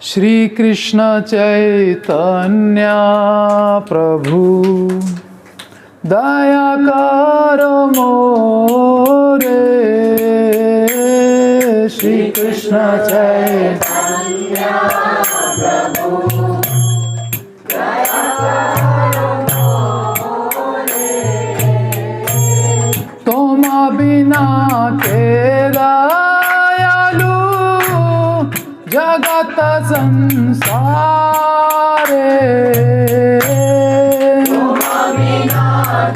श्री कृष्ण चैतन्य प्रभु दया करो मोरे। श्री कृष्ण चैतन्य प्रभु दया करो मोरे। तुम बिना के दयालु जगत संसारे। तुम बिना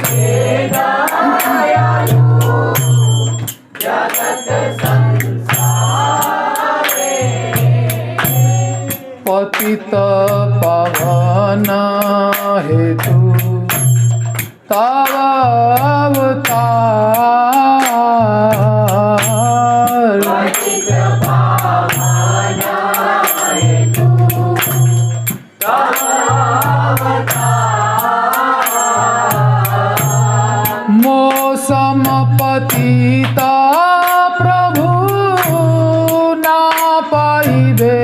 के दयालु जगत संसारे। पतित पावन हेतु तव अवतार। पतित पावन हेतु तव अवतार। मौसम पतिता प्रभु ना पाइबे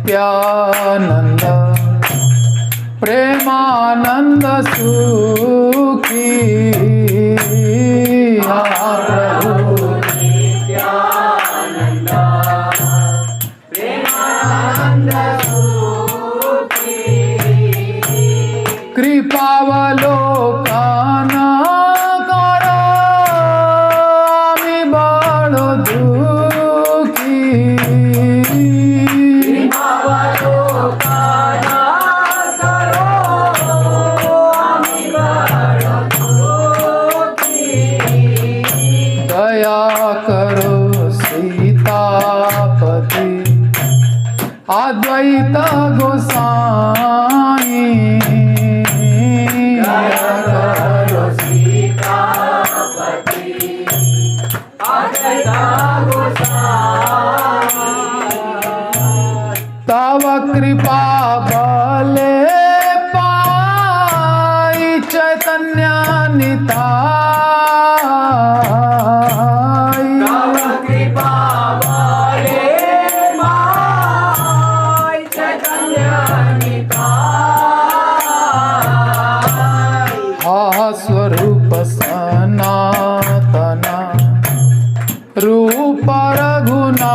नित्यानंद प्रेमानंद सुखी। प्रभु नित्यानंद प्रेमानंद सुखी। कृपावलोकन करो आमी बड़ दुखी। दया करो सीतापति अद्वैत गोसाई। दया करो सीतापति अद्वैत गोसाई। तव कृपा बले पाई चैतन्य निताई। तव कृपा बले पाई चैतन्य निताई। हा स्वरूप सनातन रूप रघुनाथ।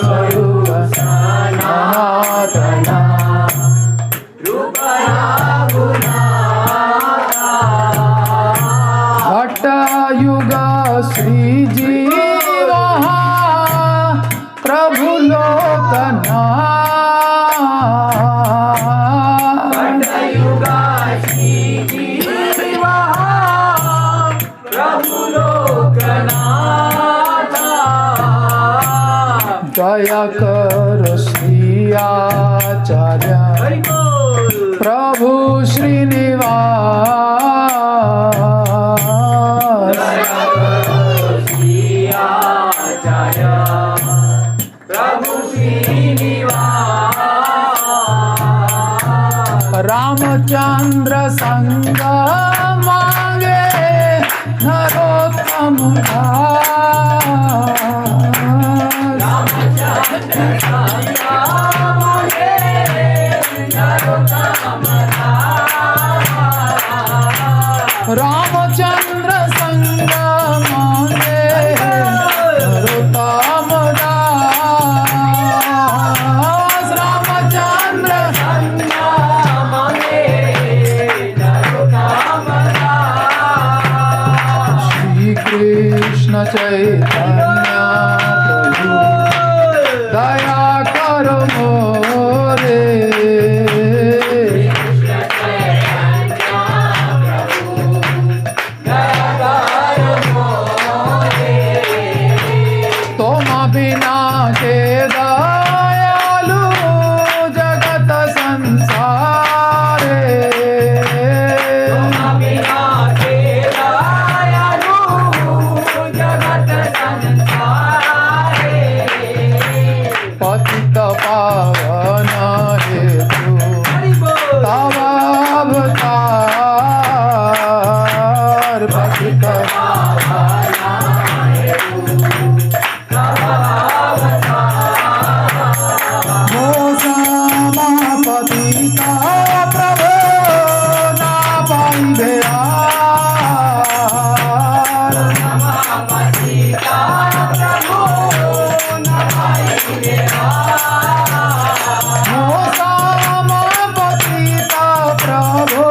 स्वरूप सनातन रूप रघुनाथ। भट्ट युग श्री जीव प्रभु लोकनाथ। भट्ट युग श्री जीव प्रभु लोकनाथ। दया करो श्री आचार्य प्रभु श्रीनिवास। दया करो श्री आचार्य प्रभु श्रीनिवास। रामचंद्र संग मांगे नरोत्तम दास। रामचंद्र संग मांगे नरोत्तम दास। रामचंद्र संग मांगे नरोत्तम दास। रामचंद्र संग मांगे नरोत्तम दास। श्री कृष्ण चैतन्य प्रभु दया करो मोरे। तुम बिना के दयालु जगत संसारे। तुम बिना के दयालु जगत संसारे। सीता प्रभु ना पाइबे आर। सीता प्रभु ना पाइबे आर। श्यामा सीता प्रभु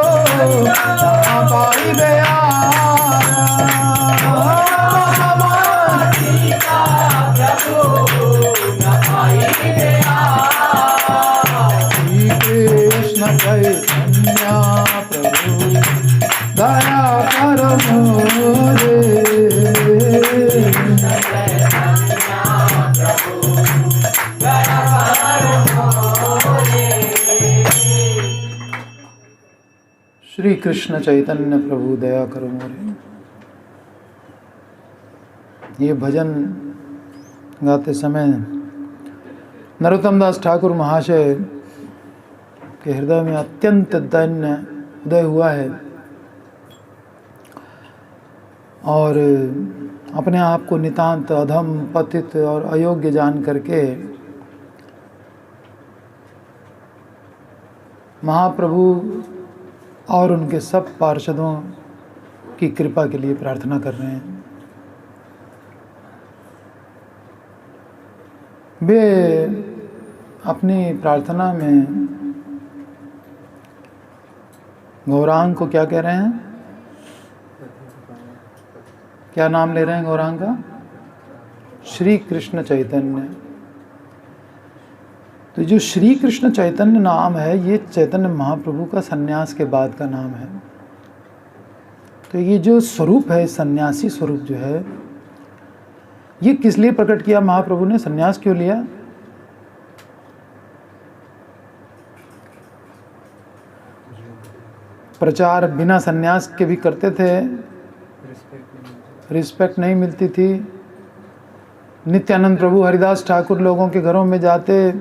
ना पाइबे चैतन्य प्रभु दया करो मोरे। श्री कृष्ण चैतन्य प्रभु दया करो मोरे। ये भजन गाते समय नरोत्तम दास ठाकुर महाशय के हृदय में अत्यंत दैन्य उदय हुआ है और अपने आप को नितांत अधम पतित और अयोग्य जान करके महाप्रभु और उनके सब पार्षदों की कृपा के लिए प्रार्थना कर रहे हैं। वे अपनी प्रार्थना में गौरांग को क्या कह रहे हैं? क्या नाम ले रहे हैं गौरांग का? श्री कृष्ण चैतन्य। तो जो श्री कृष्ण चैतन्य नाम है, ये चैतन्य महाप्रभु का सन्यास के बाद का नाम है। तो ये जो स्वरूप है, सन्यासी स्वरूप जो है, ये किस लिए प्रकट किया महाप्रभु ने? सन्यास क्यों लिया? प्रचार बिना सन्यास के भी करते थे, रिस्पेक्ट नहीं मिलती थी। नित्यानंद प्रभु हरिदास ठाकुर लोगों के घरों में जाते,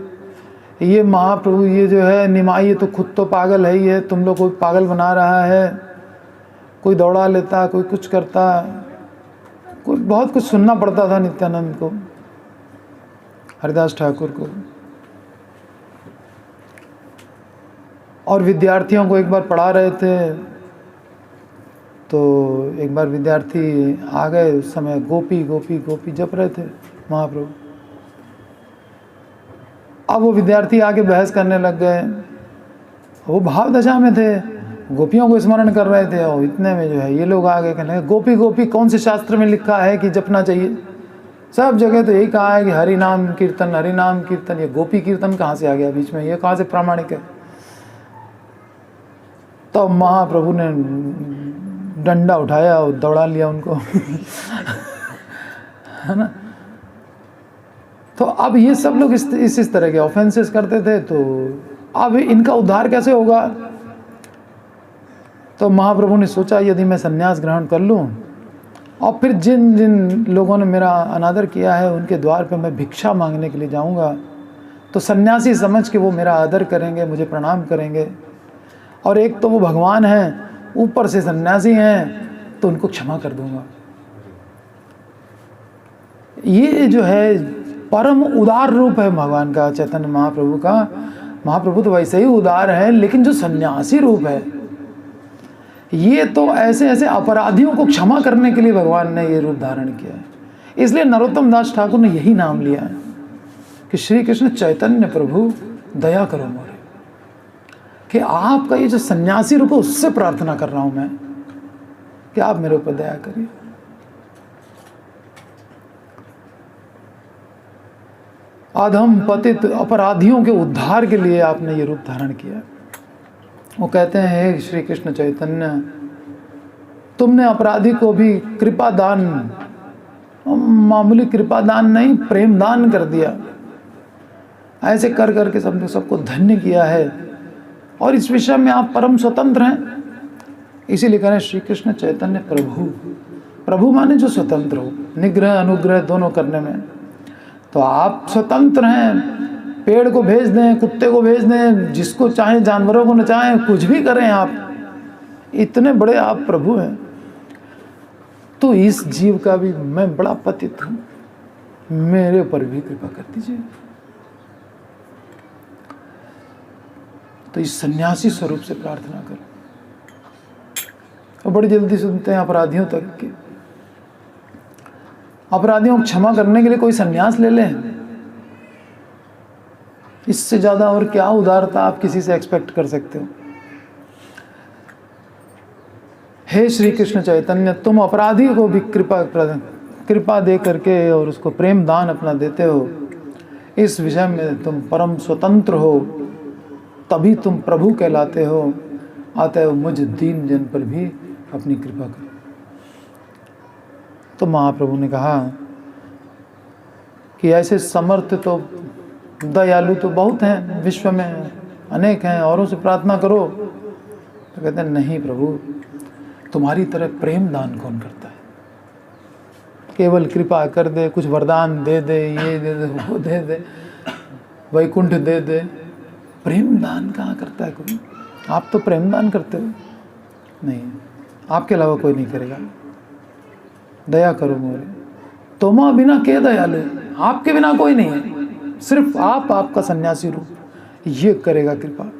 ये महाप्रभु ये जो है निमाई, ये तो खुद तो पागल है ही है, तुम लोग को पागल बना रहा है। कोई दौड़ा लेता, कोई कुछ करता, कोई बहुत कुछ सुनना पड़ता था नित्यानंद को, हरिदास ठाकुर को। और विद्यार्थियों को एक बार पढ़ा रहे थे तो एक बार विद्यार्थी आ गए, उस समय गोपी गोपी गोपी जप रहे थे महाप्रभु। अब वो विद्यार्थी आके बहस करने लग गए, वो भाव दशा में थे, गोपियों को स्मरण कर रहे थे, और इतने में जो है ये लोग आगे कहने लगे, गोपी गोपी कौन से शास्त्र में लिखा है कि जपना चाहिए? सब जगह तो यही कहा है कि हरि नाम कीर्तन, हरि नाम कीर्तन। ये गोपी कीर्तन कहाँ से आ गया बीच में? ये कहाँ से प्रामाणिक है? तो महाप्रभु ने डंडा उठाया और दौड़ा लिया उनको है ना। तो अब ये सब लोग इस तरह के ऑफेंसेस करते थे, तो अब इनका उद्धार कैसे होगा? तो महाप्रभु ने सोचा यदि मैं संन्यास ग्रहण कर लूं और फिर जिन जिन लोगों ने मेरा अनादर किया है उनके द्वार पे मैं भिक्षा मांगने के लिए जाऊंगा, तो सन्यासी समझ के वो मेरा आदर करेंगे, मुझे प्रणाम करेंगे। और एक तो वो भगवान हैं, ऊपर से सन्यासी हैं, तो उनको क्षमा कर दूंगा। ये जो है परम उदार रूप है भगवान का, चैतन्य महाप्रभु का। महाप्रभु तो वैसे ही उदार है, लेकिन जो सन्यासी रूप है, ये तो ऐसे ऐसे अपराधियों को क्षमा करने के लिए भगवान ने ये रूप धारण किया है। इसलिए नरोत्तम दास ठाकुर ने यही नाम लिया है कि श्री कृष्ण चैतन्य प्रभु दया करो मोरे, कि आपका ये जो सन्यासी रूप है उससे प्रार्थना कर रहा हूं मैं कि आप मेरे ऊपर दया करिए। अधम पतित अपराधियों के उद्धार के लिए आपने ये रूप धारण किया। वो कहते हैं, हे श्री कृष्ण चैतन्य, तुमने अपराधी को भी कृपा दान, मामूली कृपा दान नहीं, प्रेम दान कर दिया। ऐसे कर करके सबको धन्य किया है, और इस विषय में आप परम स्वतंत्र हैं। इसीलिए कह रहे हैं श्री कृष्ण चैतन्य प्रभु। प्रभु माने जो स्वतंत्र हो, निग्रह अनुग्रह दोनों करने में। तो आप स्वतंत्र हैं, पेड़ को भेज दें, कुत्ते को भेज दें, जिसको चाहें, जानवरों को नचाएं, कुछ भी करें आप, इतने बड़े आप प्रभु हैं। तो इस जीव का भी मैं बड़ा पतित हूँ, मेरे ऊपर भी कृपा कर दीजिए। तो इस सन्यासी स्वरूप से प्रार्थना करो। तो बड़ी जल्दी सुनते हैं अपराधियों तक के, अपराधियों को क्षमा करने के लिए कोई सन्यास ले लें। इससे ज्यादा और क्या उदारता आप किसी से एक्सपेक्ट कर सकते हो। हे श्री कृष्ण चैतन्य, तुम अपराधी को भी कृपा दे करके और उसको प्रेम दान अपना देते हो। इस विषय में तुम परम स्वतंत्र हो, तभी तुम प्रभु कहलाते हो। अतः मुझ दीन जन पर भी अपनी कृपा करो। तो महाप्रभु ने कहा कि ऐसे समर्थ तो दयालु तो बहुत हैं, विश्व में अनेक हैं, औरों से प्रार्थना करो। तो कहते हैं नहीं प्रभु, तुम्हारी तरह प्रेम दान कौन करता है। केवल कृपा कर दे, कुछ वरदान दे दे, ये दे दे, वो दे दे, वैकुंठ दे दे, प्रेम दान कहाँ करता है कोई। आप तो प्रेम दान करते हो। नहीं, आपके अलावा कोई नहीं करेगा। दया करो मोरे, तुम बिना के दयालु, आपके बिना कोई नहीं है, सिर्फ आप, आपका सन्यासी रूप, ये करेगा कृपा।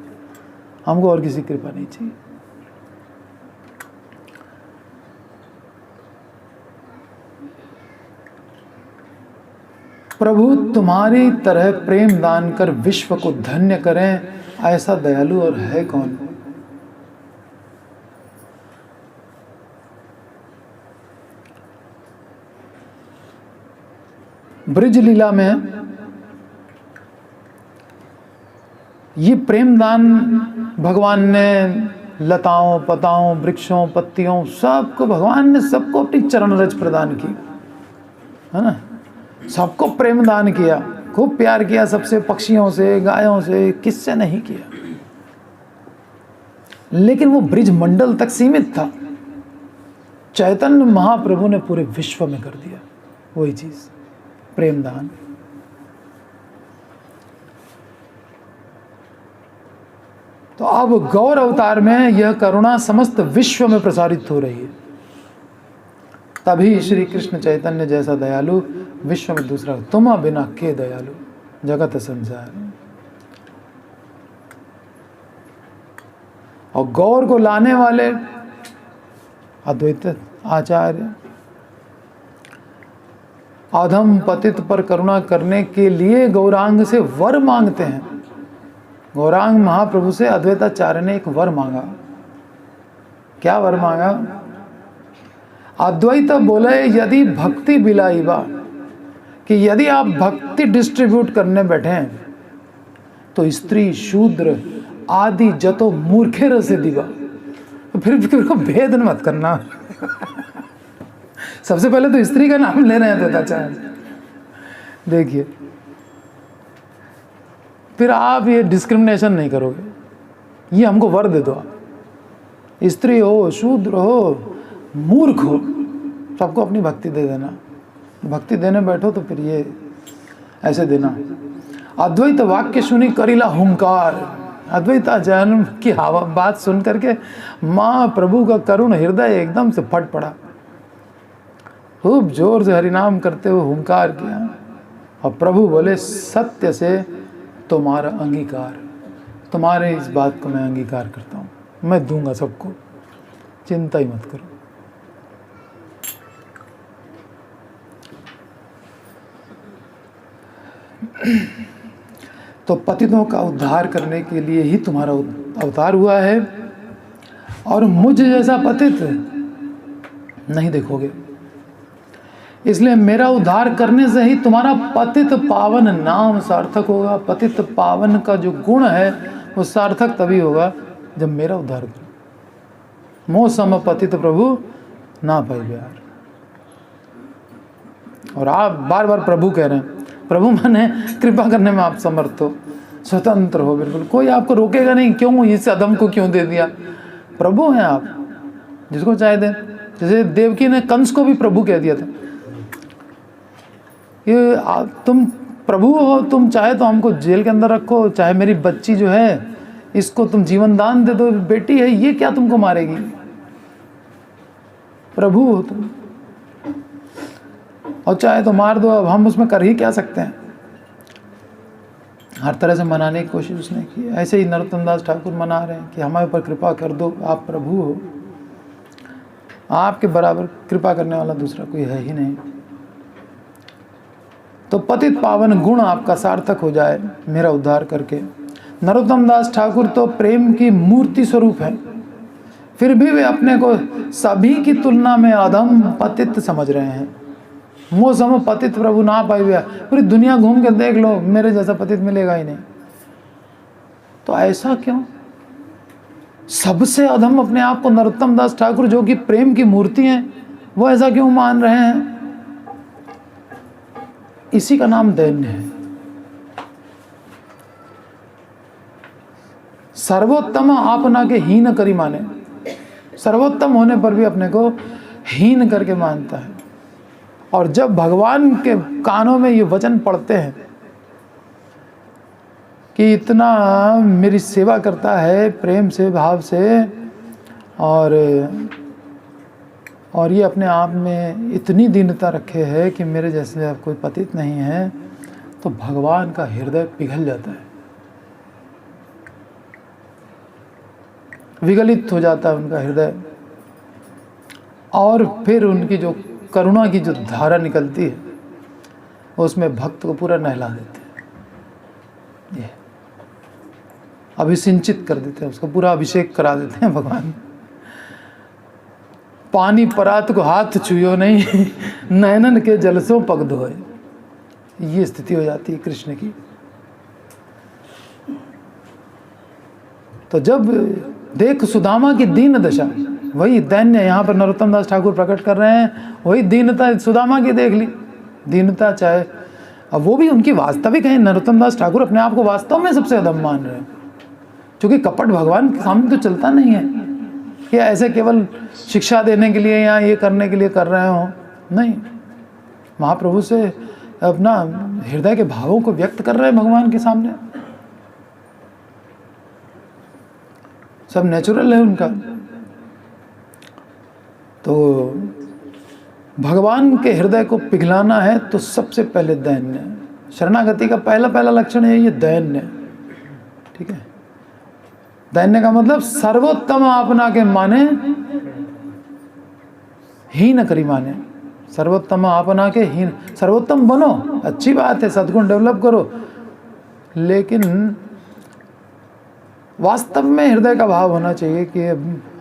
हमको और किसी कृपा नहीं चाहिए। प्रभु तुम्हारी तरह प्रेम दान कर विश्व को धन्य करें, ऐसा दयालु और है कौन। ब्रिज लीला में ये प्रेम दान भगवान ने लताओं, पताओं, वृक्षों, पत्तियों, सबको भगवान ने सबको अपनी चरण रज प्रदान की, है ना। सबको प्रेम दान किया, खूब प्यार किया सबसे, पक्षियों से, गायों से, किससे नहीं किया। लेकिन वो ब्रिज मंडल तक सीमित था। चैतन्य महाप्रभु ने पूरे विश्व में कर दिया वही चीज, प्रेम दान। तो अब गौर अवतार में यह करुणा समस्त विश्व में प्रसारित हो रही है। तभी श्री कृष्ण चैतन्य जैसा दयालु विश्व में दूसरा, तुम बिना के दयालु जगत संसार। और गौर को लाने वाले अद्वैत आचार्य अधम पतित पर करुणा करने के लिए गौरांग से वर मांगते हैं। गौरांग महाप्रभु से अद्वैताचार्य ने एक वर मांगा। क्या वर मांगा। अद्वैत बोले यदि भक्ति बिलाईबा, कि यदि आप भक्ति डिस्ट्रीब्यूट करने बैठे तो स्त्री शूद्र आदि जतो मूर्खे रसे दिवा। तो फिर को भेद मत करना। सबसे पहले तो स्त्री का नाम ले रहे हैं अद्वैताचार्य, देखिए, फिर आप ये डिस्क्रिमिनेशन नहीं करोगे। ये हमको वर दे दो, आप स्त्री हो, शूद्र हो, मूर्ख हो, सबको अपनी भक्ति दे देना। भक्ति देने बैठो तो फिर ये ऐसे देना। अद्वैत वाक्य सुनी करीला हुंकार। अद्वैताचार्य की बात सुन करके माँ प्रभु का करुण हृदय एकदम से फट पड़ा। खूब जोर से हरिनाम करते हुए हुंकार किया और प्रभु बोले सत्य से तुम्हारा अंगीकार, तुम्हारे इस बात को मैं अंगीकार करता हूँ, मैं दूंगा सबको, चिंता ही मत करो। तो पतितों का उद्धार करने के लिए ही तुम्हारा अवतार हुआ है, और मुझ जैसा पतित नहीं देखोगे। इसलिए मेरा उद्धार करने से ही तुम्हारा पतित पावन नाम सार्थक होगा। पतित पावन का जो गुण है वो सार्थक तभी होगा जब मेरा उद्धार करो। मोह सम पतित प्रभु ना पाई प्यार। और आप बार बार प्रभु कह रहे हैं। प्रभु माने कृपा करने में आप समर्थ हो, स्वतंत्र हो, बिल्कुल कोई आपको रोकेगा नहीं। क्यों इस अदम को क्यों दे दिया। प्रभु हैं आप, जिसको चाहे दे। जैसे देवकी ने कंस को भी प्रभु कह दिया था। ये तुम प्रभु हो, तुम चाहे तो हमको जेल के अंदर रखो, चाहे मेरी बच्ची जो है इसको तुम जीवन दान दे दो, बेटी है ये क्या तुमको मारेगी। प्रभु हो तुम, और चाहे तो मार दो, अब हम उसमें कर ही क्या सकते हैं। हर तरह से मनाने की कोशिश उसने की। ऐसे ही नरोत्तम दास ठाकुर मना रहे हैं कि हमारे ऊपर कृपा कर दो, आप प्रभु हो, आपके बराबर कृपा करने वाला दूसरा कोई है ही नहीं। तो पतित पावन गुण आपका सार्थक हो जाए मेरा उद्धार करके। नरोत्तम दास ठाकुर तो प्रेम की मूर्ति स्वरूप है, फिर भी वे अपने को सभी की तुलना में अधम पतित समझ रहे हैं। वो सम पतित प्रभु ना पाई हुआ, पूरी दुनिया घूम के देख लो, मेरे जैसा पतित मिलेगा ही नहीं। तो ऐसा क्यों? सबसे अधम अपने आप को नरोत्तम दास ठाकुर, जो कि प्रेम की मूर्ति हैं, वो ऐसा क्यों मान रहे हैं? इसी का नाम दैन्य है। सर्वोत्तम आपना के हीन करी माने, सर्वोत्तम होने पर भी अपने को हीन करके मानता है। और जब भगवान के कानों में ये वचन पड़ते हैं कि इतना मेरी सेवा करता है प्रेम से, भाव से, और ये अपने आप में इतनी दीनता रखे है कि मेरे जैसे कोई पतित नहीं है, तो भगवान का हृदय पिघल जाता है, विगलित हो जाता है उनका हृदय। और फिर उनकी जो करुणा की जो धारा निकलती है, उसमें भक्त को पूरा नहला देते हैं, ये अभिसिंचित कर देते हैं, उसको पूरा अभिषेक करा देते हैं भगवान। पानी परात को हाथ छुयो नहीं, नैनन के जलसों पग धोए, ये स्थिति हो जाती है कृष्ण की। तो जब देख सुदामा की दीन दशा, वही दैन्य यहाँ पर नरोत्तम दास ठाकुर प्रकट कर रहे हैं, वही दीनता सुदामा की देख ली, दीनता चाहे, अब वो भी उनकी वास्तविक है। नरोत्तम दास ठाकुर अपने आप को वास्तव में सबसे अधम मान रहे हैं, क्योंकि कपट भगवान के सामने तो चलता नहीं है कि ऐसे केवल शिक्षा देने के लिए या ये करने के लिए कर रहे हो, नहीं, महाप्रभु से अपना हृदय के भावों को व्यक्त कर रहे हैं भगवान के सामने, सब नेचुरल है उनका। तो भगवान के हृदय को पिघलाना है तो सबसे पहले दैन्य, शरणागति का पहला लक्षण है ये दैन्य, ठीक है। दैन्य का मतलब सर्वोत्तम अपना के माने, हीन करी माने, सर्वोत्तम अपना के हीन। सर्वोत्तम बनो, अच्छी बात है, सद्गुण डेवलप करो, लेकिन वास्तव में हृदय का भाव होना चाहिए कि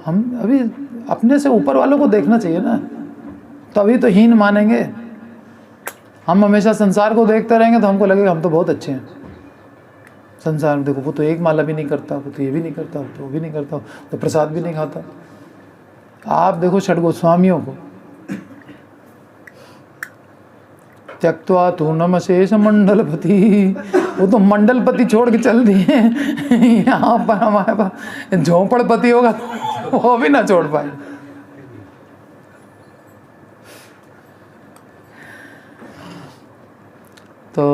हम अभी अपने से ऊपर वालों को देखना चाहिए ना, तभी तो हीन मानेंगे। हम हमेशा संसार को देखते रहेंगे तो हमको लगेगा हम तो बहुत अच्छे हैं। संसार में देखो, वो तो एक माला भी नहीं करता, वो तो ये भी नहीं करता, वो तो वो भी नहीं करता, तो प्रसाद भी नहीं खाता। आप देखो षड गोस्वामियों को, त्यक्त्वा तू नमशेष मंडलपति, वो तो मंडलपति छोड़ के चल दिए। यहाँ पर हमारे पास झोंपड़पति होगा तो वो भी ना छोड़ पाए। तो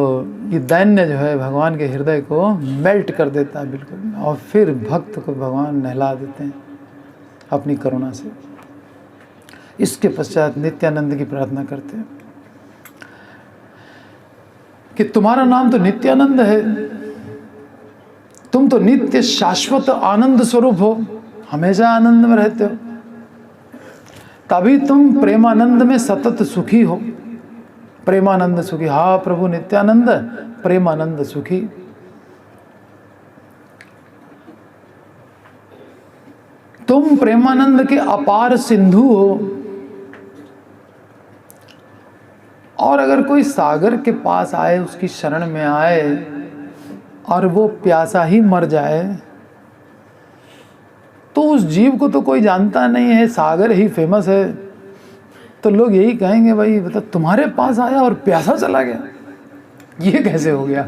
ये दैन्य जो है भगवान के हृदय को मेल्ट कर देता है बिल्कुल, और फिर भक्त को भगवान नहला देते हैं अपनी करुणा से। इसके पश्चात नित्यानंद की प्रार्थना करते हैं कि तुम्हारा नाम तो नित्यानंद है, तुम तो नित्य शाश्वत आनंद स्वरूप हो, हमेशा आनंद में रहते हो, तभी तुम प्रेमानंद में सतत सुखी हो। प्रेमानंद सुखी, हा प्रभु नित्यानंद प्रेमानंद सुखी। तुम प्रेमानंद के अपार सिंधु हो, और अगर कोई सागर के पास आए, उसकी शरण में आए और वो प्यासा ही मर जाए, तो उस जीव को तो कोई जानता नहीं है, सागर ही फेमस है, तो लोग यही कहेंगे भाई बता तुम्हारे पास आया और प्यासा चला गया, ये कैसे हो गया।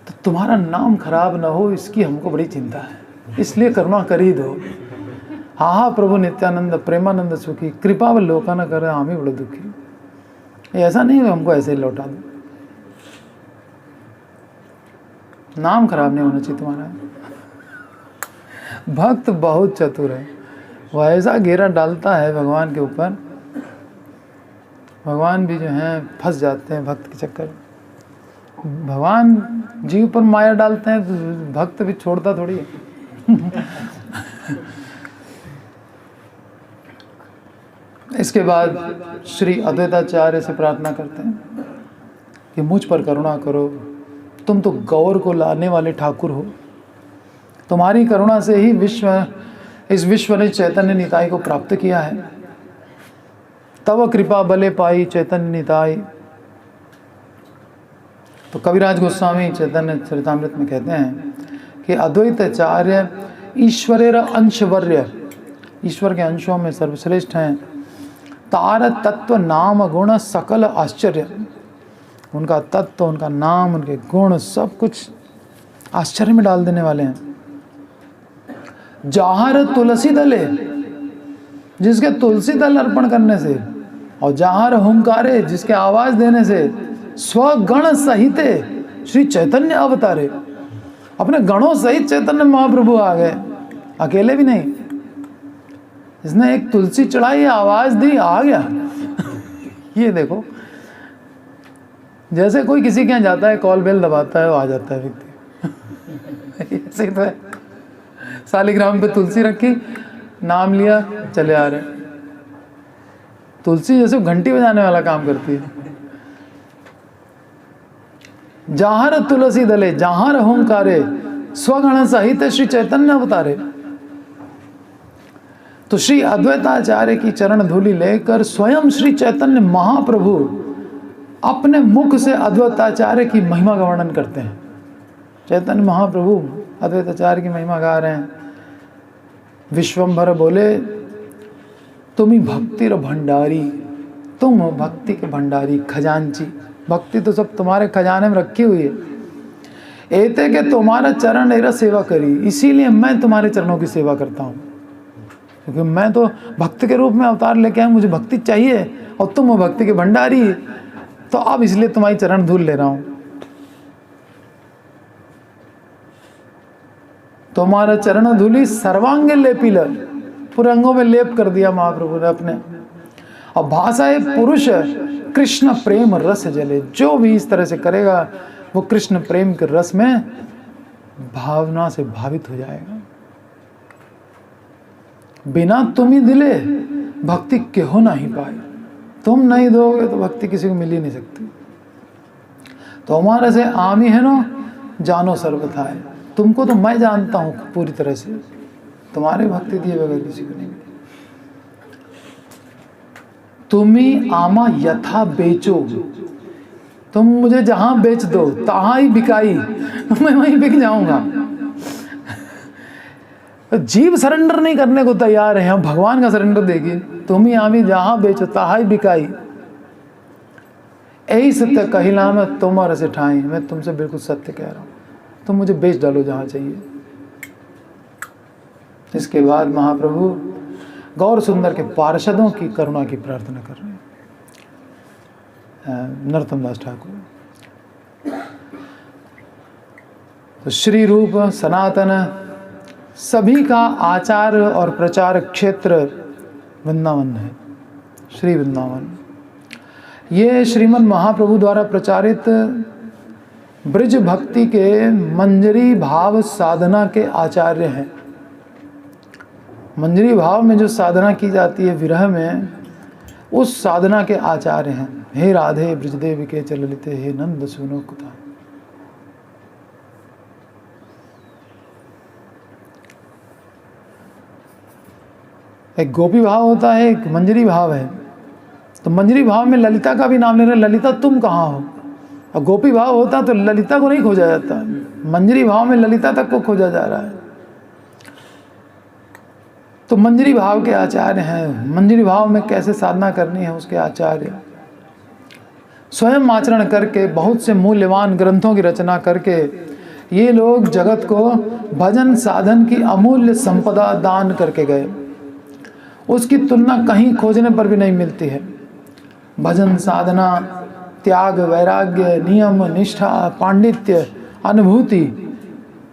तो तुम्हारा नाम खराब ना हो, इसकी हमको बड़ी चिंता है, इसलिए करुणा कर ही दो। हा प्रभु नित्यानंद प्रेमानंद सुखी, कृपावलोकन न करे हम ही बड़े दुखी। ऐसा नहीं है हमको ऐसे ही लौटा दो, नाम खराब नहीं होना चाहिए तुम्हारा। भक्त बहुत चतुर है, वो ऐसा घेरा डालता है भगवान के ऊपर, भगवान भी जो हैं फंस जाते हैं भक्त के चक्कर में। भगवान जीव पर माया डालते हैं तो भक्त भी छोड़ता थोड़ी है। इसके बाद श्री अद्वैताचार्य से प्रार्थना करते हैं कि मुझ पर करुणा करो, तुम तो गौर को लाने वाले ठाकुर हो, तुम्हारी करुणा से ही इस विश्व ने चैतन्य निताई को प्राप्त किया है। तव कृपा बले पाई चैतन्य निताई। तो कविराज गोस्वामी चैतन्य चरितामृत में कहते हैं कि अद्वैताचार्य ईश्वरेर अंशवर्य, ईश्वर के अंशों में सर्वश्रेष्ठ हैं। तार तत्व नाम गुण सकल आश्चर्य, उनका तत्व, उनका नाम, उनके गुण सब कुछ आश्चर्य में डाल देने वाले हैं। जहार तुलसी दले, जिसके तुलसी दल अर्पण करने से, और जहार हुंकारे, जिसके आवाज देने से, स्वगण सहिते श्री चैतन्य अवतारे, अपने गणों सहित चैतन्य महाप्रभु आ गए, अकेले भी नहीं। इसने एक तुलसी चढ़ाई, आवाज दी, आ गया। ये देखो, जैसे कोई किसी के यहाँ जाता है, कॉल बेल दबाता है, वो आ जाता है व्यक्ति। ऐसे तो है, सालिग्राम पे तुलसी रखी, नाम लिया, चले आ रहे। तुलसी जैसे घंटी बजाने वाला काम करती है। जहार तुलसी दले, जहार हुंकारे, स्वगण सहित श्री चैतन्य अवतारे। तो श्री अद्वैताचार्य की चरण धूलि लेकर स्वयं श्री चैतन्य महाप्रभु अपने मुख से अद्वैताचार्य की महिमा का वर्णन करते हैं। चैतन्य महाप्रभु अद्वैताचार्य की महिमा गा रहे हैं। विश्वम्भर बोले, तुम ही भक्ति रो भंडारी, तुम हो भक्ति के भंडारी, खजांची। भक्ति तो सब तुम्हारे खजाने में रखी हुई है। एते के तुम्हारा चरण एरा सेवा करी, इसीलिए मैं तुम्हारे चरणों की सेवा करता हूँ, क्योंकि मैं तो भक्त के रूप में अवतार लेके आया, मुझे भक्ति चाहिए, और तुम हो भक्ति के भंडारी, तो अब इसलिए तुम्हारी चरण धूल ले रहा हूँ। तुम्हारा चरण धूलि सर्वांगे लेपिल, पूरे अंगों में लेप कर दिया महाप्रभु ने अपने। और भाषा है पुरुष कृष्ण प्रेम रस जले, जो भी इस तरह से करेगा वो कृष्ण प्रेम के रस में भावना से भावित हो जाएगा। बिना तुम ही दिले भक्ति क्यों नहीं पाए, तुम नहीं दोगे तो भक्ति किसी को मिल ही नहीं सकती। तो हमारे से आमी है ना, जानो सर्वथा है, तुमको तो मैं जानता हूँ पूरी तरह से, तुम्हारी भक्ति दिए बगैर किसी को नहीं मिली। तुम ही आमा यथा बेचो, तुम मुझे जहां बेच दो तहां ही बिकाई, मैं वहीं बिक जाऊंगा। जीव सरेंडर नहीं करने को तैयार है, हम भगवान का सरेंडर देखिए। तुम ही आमी जहां बेचो तहां ही बिकाई, यही सत्य कहिला मैं तुम्हारे से ठाई। मैं तुमसे बिल्कुल सत्य कह रहा हूं, तुम मुझे बेच डालो जहां चाहिए। इसके बाद महाप्रभु गौर सुंदर के पार्षदों की करुणा की प्रार्थना कर रहे हैं, नरोत्तम दास ठाकुर। तो श्री रूप सनातन सभी का आचार और प्रचार क्षेत्र वृंदावन है, श्री वृंदावन। ये श्रीमद् महाप्रभु द्वारा प्रचारित ब्रज भक्ति के मंजरी भाव साधना के आचार्य हैं। मंजरी भाव में जो साधना की जाती है विरह में, उस साधना के आचार्य हैं। हे राधे ब्रजदेव के चललिते, हे नंद सुनो कुता। एक गोपी भाव होता है, एक मंजरी भाव है। तो मंजरी भाव में ललिता का भी नाम ले रहे, ललिता तुम कहाँ हो। और गोपी भाव होता तो ललिता को नहीं खोजा जाता, मंजरी भाव में ललिता तक को खोजा जा रहा है। तो मंजरी भाव के आचार्य हैं। मंजरी भाव में कैसे साधना करनी है उसके आचार्य, स्वयं आचरण करके, बहुत से मूल्यवान ग्रंथों की रचना करके ये लोग जगत को भजन साधन की अमूल्य संपदा दान करके गए। उसकी तुलना कहीं खोजने पर भी नहीं मिलती है। भजन साधना, त्याग, वैराग्य, नियम, निष्ठा, पांडित्य, अनुभूति,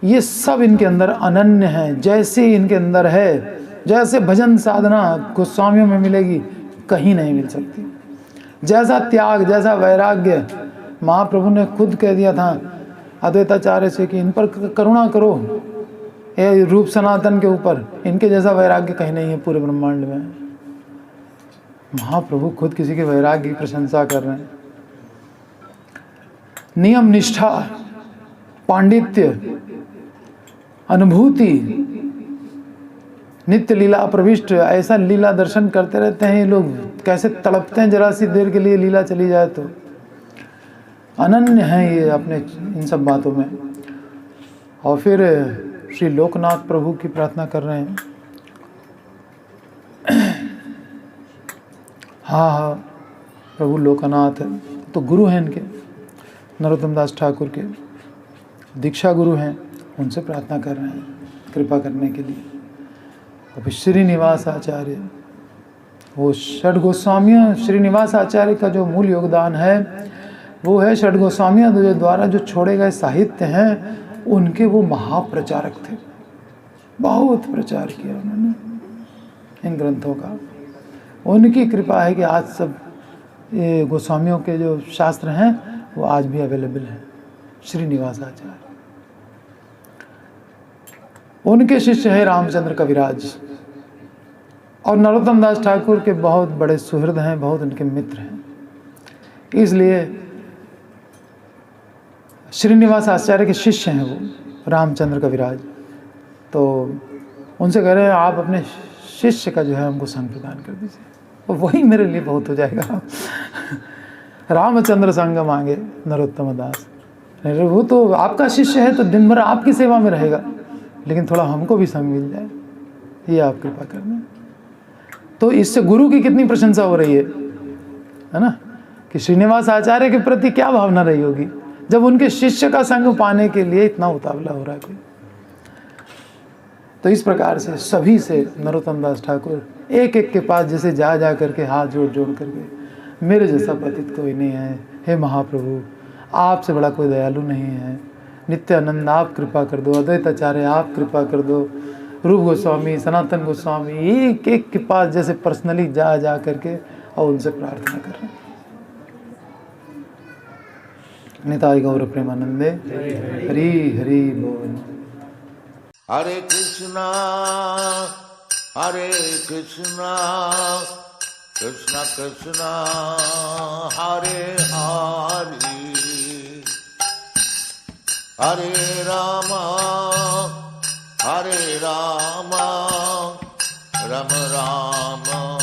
ये सब इनके अंदर अनन्य है। जैसे इनके अंदर है, जैसे भजन साधना गोस्वामियों में मिलेगी, कहीं नहीं मिल सकती। जैसा त्याग, जैसा वैराग्य, महाप्रभु ने खुद कह दिया था अद्वैताचार्य से कि इन पर करुणा करो, ये रूप सनातन के ऊपर, इनके जैसा वैराग्य कहीं नहीं है पूरे ब्रह्मांड में। महाप्रभु खुद किसी के वैराग्य की प्रशंसा कर रहे हैं। नियम, निष्ठा, पांडित्य, अनुभूति, नित्य लीला प्रविष्ट, ऐसा लीला दर्शन करते रहते हैं ये लोग। कैसे तड़पते हैं जरा सी देर के लिए लीला चली जाए तो। अनन्य हैं ये अपने इन सब बातों में। और फिर श्री लोकनाथ प्रभु की प्रार्थना कर रहे हैं। हाँ, प्रभु लोकनाथ तो गुरु हैं इनके, नरोत्तम दास ठाकुर के दीक्षा गुरु हैं, उनसे प्रार्थना कर रहे हैं कृपा करने के लिए। और फिर श्रीनिवास आचार्य, वो षड गोस्वामियों, श्रीनिवास आचार्य का जो मूल योगदान है वो है षड गोस्वामियों द्वारा जो छोड़े गए साहित्य हैं उनके वो महाप्रचारक थे। बहुत प्रचार किया उन्होंने इन ग्रंथों का। उनकी कृपा है कि आज सब ये गोस्वामियों के जो शास्त्र हैं वो आज भी अवेलेबल हैं। श्रीनिवास आचार्य, उनके शिष्य है रामचंद्र कविराज, और नरोत्तम दास ठाकुर के बहुत बड़े सुहृद हैं, बहुत उनके मित्र हैं। इसलिए श्रीनिवास आचार्य के शिष्य हैं वो रामचंद्र कविराज। तो उनसे कह रहे हैं आप अपने शिष्य का जो है हमको संग प्रदान कर दीजिए, और वही मेरे लिए बहुत हो जाएगा। रामचंद्र संग मांगे नरोत्तम दास। वो तो आपका शिष्य है तो दिन भर आपकी सेवा में रहेगा, लेकिन थोड़ा हमको भी संग मिल जाए, ये आप कृपा करना। तो इससे गुरु की कितनी प्रशंसा हो रही है ना, कि श्रीनिवास आचार्य के प्रति क्या भावना रही होगी जब उनके शिष्य का संग पाने के लिए इतना उतावला हो रहा है। तो इस प्रकार से सभी से नरोत्तम दास ठाकुर एक एक के पास जैसे जा जा करके हाथ जोड़ जोड़ करके, मेरे जैसा पतित कोई नहीं है, हे महाप्रभु आपसे बड़ा कोई दयालु नहीं है, नित्यानंद आप कृपा कर दो, अद्वैताचार्य आप कृपा कर दो, रूप गोस्वामी, सनातन गोस्वामी, एक एक के पास जैसे पर्सनली जा जा करके और उनसे प्रार्थना कर रहे हैं। निताई गौर प्रेमानंदे, हरि हरि बोल। हरे कृष्णा कृष्णा कृष्णा हरे हरे, हरे राम राम राम